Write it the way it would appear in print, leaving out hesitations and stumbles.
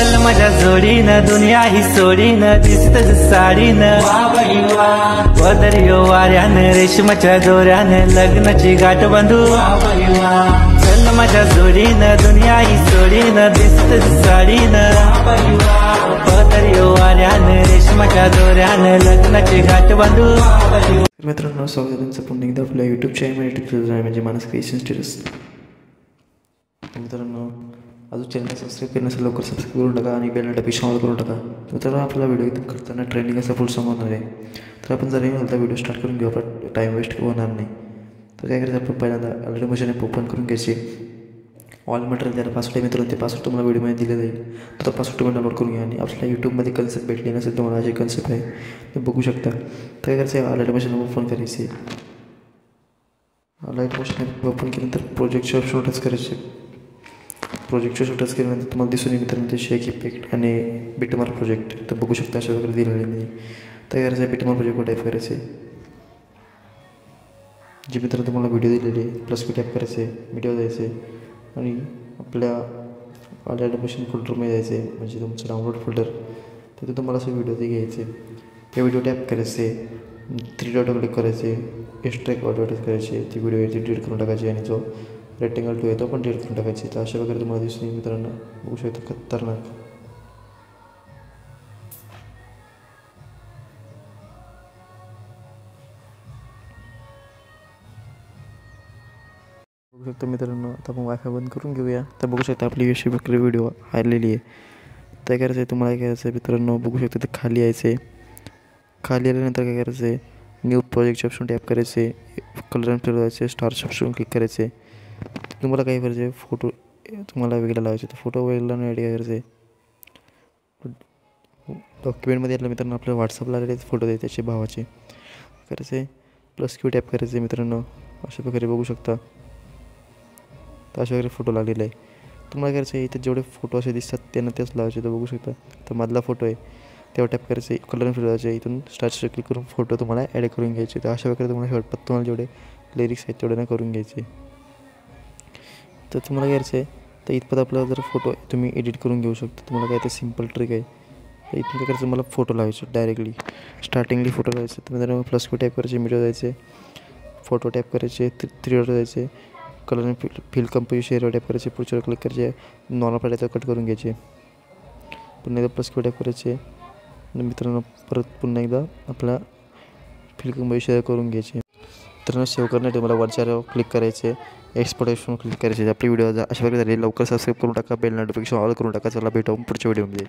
चल माझ्या जोडीनं दुनिया ही सोडीनं दिसत साडीनं पदरियो वाऱ्यानं रेशमाच्या दोऱ्यानं लग्नाची गाठ बांधू चल माझ्या जोडीनं दुनिया ही सोडीनं दिसत साडीनं पदरियो वाऱ्यानं रेशमाच्या दोऱ्यानं लग्नाची गाठ बांधू। मित्रांनो, स्वागत आहे तुमचं पुन्हा एकदा आपल्या यूट्यूब चॅनल म्हणजे मानस क्रिएशन स्टेटस। मित्रांनो, अजून चॅनल सबस्क्राईब केलं नसेल लवकर सबस्क्राईब करून टाका आणि बेल नोटिफिकेशन ऑन करून टाका। मित्रांनो, आपला व्हिडिओ एकदम करताना ट्रेंडिंग असा फुल सॉन्ग होणार आहे, तर आपण जर आता व्हिडिओ स्टार्ट करून घेऊ, आपला टाईम वेस्ट होणार नाही। तर काय करायचं, आपण पहिल्यांदा ऑलरेडी मशीन ओपन करून घ्यायची। ऑल मटेरियल त्याला पासवर्ड आहे मित्रांनो, ते पासवर्ड तुम्हाला व्हिडिओमध्ये दिले जाईल, तर पासवर्ड तुम्ही डाउनलोड करून घ्या। आणि आपल्याला यूट्यूबमध्ये कन्सेप्ट भेटली नसेल तुम्हाला, अशी कन्सेप्ट आहे ते बघू शकता। तर काय करायचं, ऑलरेडी मशीन ओपन करायची। लाईट मशीन ओपन केल्यानंतर प्रोजेक्टच्या ऑप्शन टच करायचे। प्रोजेक्टच्या ऑप्शन टच केल्यानंतर तुम्हाला दिसून येईल मित्रांनो ते शेक इफेक्ट आणि बिटमार्क प्रोजेक्ट, तर बघू शकता अशा वगैरे दिलेले नाही। तर काय करायचं, बिटमार्क प्रोजेक्टवर टाईप करायचे, जे मित्रांनो तुम्हाला व्हिडिओ दिलेली आहे प्लस मी टॅप करायचे, व्हिडिओ द्यायचे आणि आपल्या ऑलरेडी मशीन फोल्डरमध्ये जायचे, म्हणजे तुमचं डाउनलोड फोल्डर, तिथे तुम्हाला असं व्हिडिओ ते घ्यायचे। ते व्हिडिओ टॅप करायचे, 3 डॉट क्लिक करायचे, एक्स्ट्रॅक्ट ऑडिओ टच करायचे, ती व्हिडिओ याची डिलीट करून टाकायची आणि जो रेक्टेंगल 2 आहे तो पण डिलीट करून टाकायची। तर अशा वगैरे तुम्हाला दिसून येईल मित्रांनो, बघू शकता खतरनाक। बघू शकता मित्रांनो, आता आपण वायफाय बंद करून घेऊया। तर बघू शकता आपली अशी वगैरे व्हिडिओ आलेली आहे। तर करायचं आहे, तुम्हाला काय करायचं आहे मित्रांनो, बघू शकता ते खाली यायचे। खाली आल्यानंतर काय करायचं आहे, न्यू प्रोजेक्टचे ऑप्शन टॅप करायचे, कलर अँड फिरवायचे, स्टारचे ऑप्शन क्लिक करायचे। तुम्हाला काय करायचं आहे, फोटो तुम्हाला वेगळा लावायचे, तर फोटो वेगळा नाही काय करायचं आहे, डॉक्युमेंटमध्ये यातलं मित्रांनो आपल्या व्हॉट्सअपला आलेले फोटो द्यायचे त्याचे भावाचे करायचे, प्लस क्यू टॅप करायचे मित्रांनो, अशा प्रकारे बघू शकता। तर अशा वगैरे फोटो लागलेला आहे। तुम्हाला करायचं आहे, इथे जेवढे फोटो असे दिसतात त्यांना तेच लावायचे, तर बघू शकता। तर मधला फोटो आहे तेव्हा टॅप करायचे, कलर फिरवायचे, इथून स्टार्ट क्लिक करून फोटो तुम्हाला ॲड करून घ्यायचे। तर अशा प्रकारे तुम्हाला शेवटपर्यंत तुम्हाला जेवढे लिरिक्स आहेत तेवढे करून घ्यायचे। तर तुम्हाला करायचं आहे, तर इथपर्यंत आपला जर फोटो तुम्ही एडिट करून घेऊ शकता। तुम्हाला काय ते सिम्पल ट्रिक आहे। तर इथून काय करायचं, मला फोटो लावायचे डायरेक्टली स्टार्टिंगली फोटो लावायचे। तर मित्रांनो, प्लस क्यू टॅप करायचे, मीडिया जायचे, फोटो टॅप करायचे, 3 डॉट जायचे, कलर आणि फिल कंपोजिशन एरिया टॅप करायचे, पुढच्या क्लिक करायचे, नॉर्मल पाहिजे कट करून घ्यायचे, पुन्हा एकदा प्लस क्यू टॅप करायचे आणि मित्रांनो परत पुन्हा एकदा आपला फिल कंपोजिशन करून घ्यायचे। मित्रांनो, सेव्ह करण्यासाठी मला वरच्या क्लिक करायचे, एक्सपोर्टेशन क्लिक करायचे। आपली व्हिडिओ अशा प्रकारे झाली, लवकर सबस्क्राईब करून टाका, बेल नोटिफिकेशन ऑल करून टाका। चला भेटू पुढच्या व्हिडिओमध्ये।